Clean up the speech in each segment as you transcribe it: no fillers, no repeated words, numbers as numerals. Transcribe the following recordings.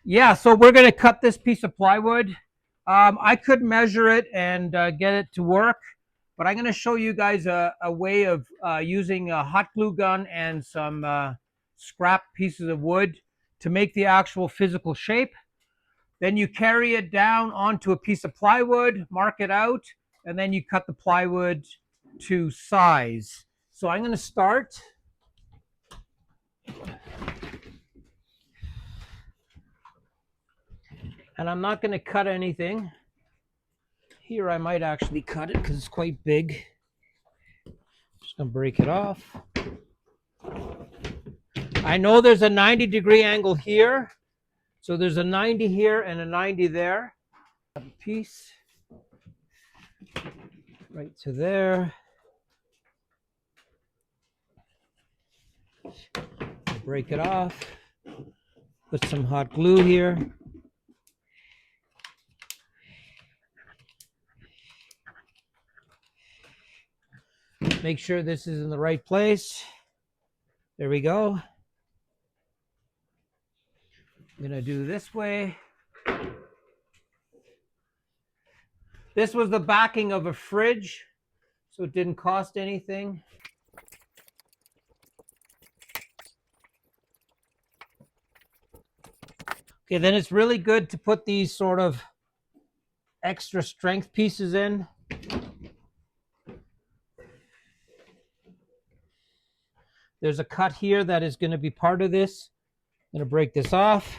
Yeah, so we're going to cut this piece of plywood. I could measure it and get it to work, but I'm going to show you guys a way of using a hot glue gun and some scrap pieces of wood to make the actual physical shape. Then you carry it down onto a piece of plywood, mark it out, and then you cut the plywood to size. So I'm going to start. And I'm not going to cut anything. Here I might actually cut it because it's quite big. Just going to break it off. I know there's a 90-degree angle here. So there's a 90 here and a 90 there. A piece right to there. Break it off. Put some hot glue here. Make sure this is in the right place. There we go. I'm going to do this way. This was the backing of a fridge, so it didn't cost anything. Okay, then it's really good to put these sort of extra strength pieces in. There's a cut here that is going to be part of this. I'm going to break this off.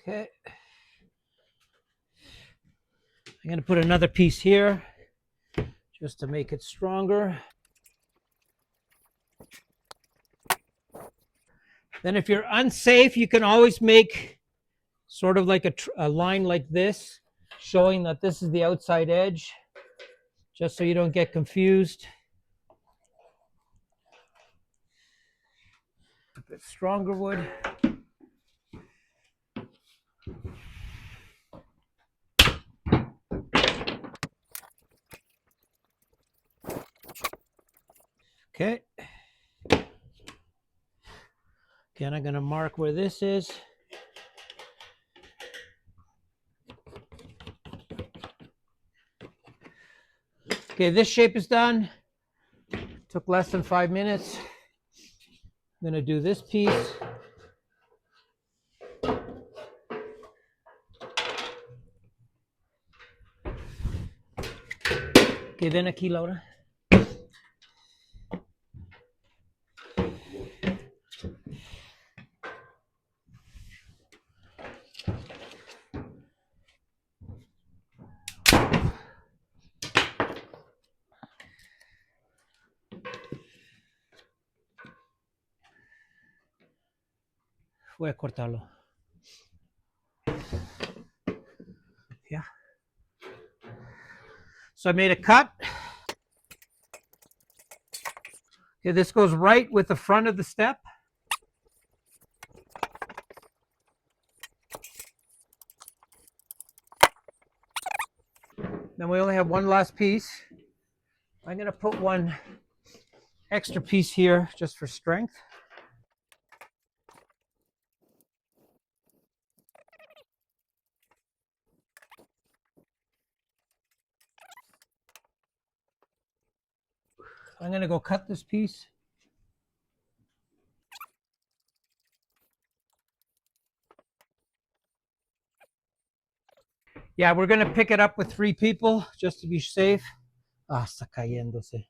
Okay. I'm going to put another piece here just to make it stronger. Then if you're unsafe, you can always make sort of like a line like this, showing that this is the outside edge, just so you don't get confused. A bit stronger wood. Okay. Again, I'm going to mark where this is. Okay, this shape is done. Took less than 5 minutes. I'm going to do this piece. Okay, ven aquí, Laura. Voy a cortarlo. Yeah. So I made a cut. Okay, this goes right with the front of the step. Then we only have one last piece. I'm going to put one extra piece here just for strength. I'm going to go cut this piece. Yeah, we're going to pick it up with 3 people just to be safe. Ah, está cayéndose.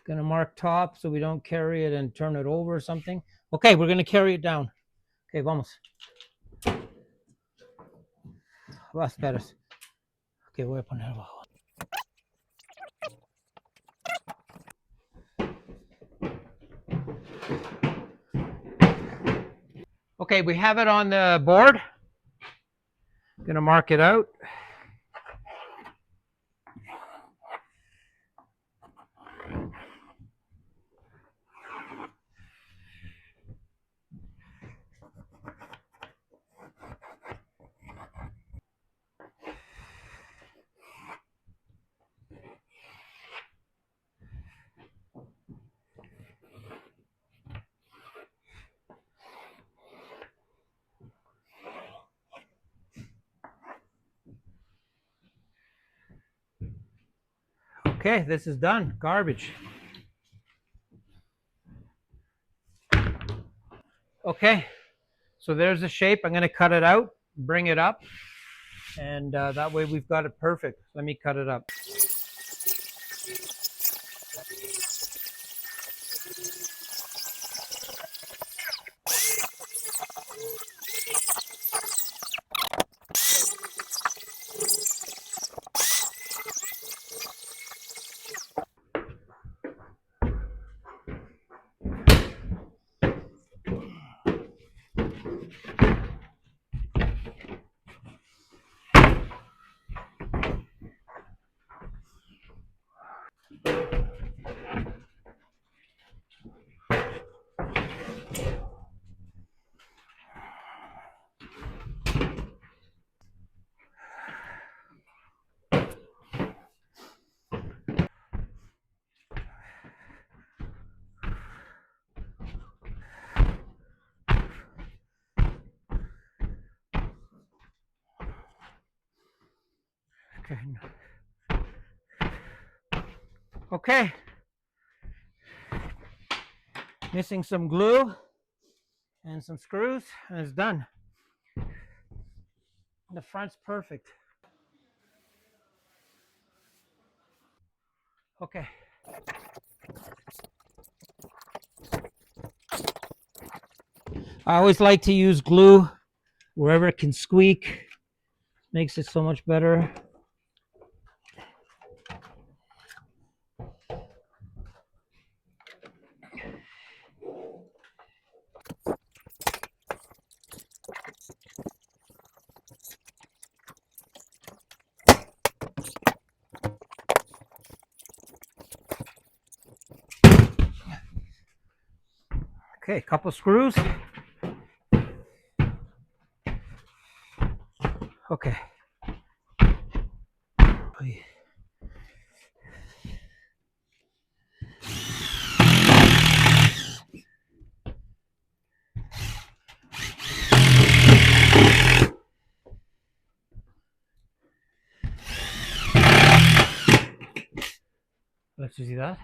Gonna mark top so we don't carry it and turn it over or something. Okay, we're gonna carry it down. Okay, vamos. Va, esperas. Okay, voy a poner abajo. Okay, we have it on the board. Gonna mark it out. Okay, this is done. Garbage. Okay, so there's the shape. I'm going to cut it out, bring it up, and that way we've got it perfect. Let me cut it up. Okay. Missing some glue and some screws, and it's done. The front's perfect. Okay. I always like to use glue wherever it can squeak. Makes it so much better. Okay, a couple screws. Okay. Let's see that.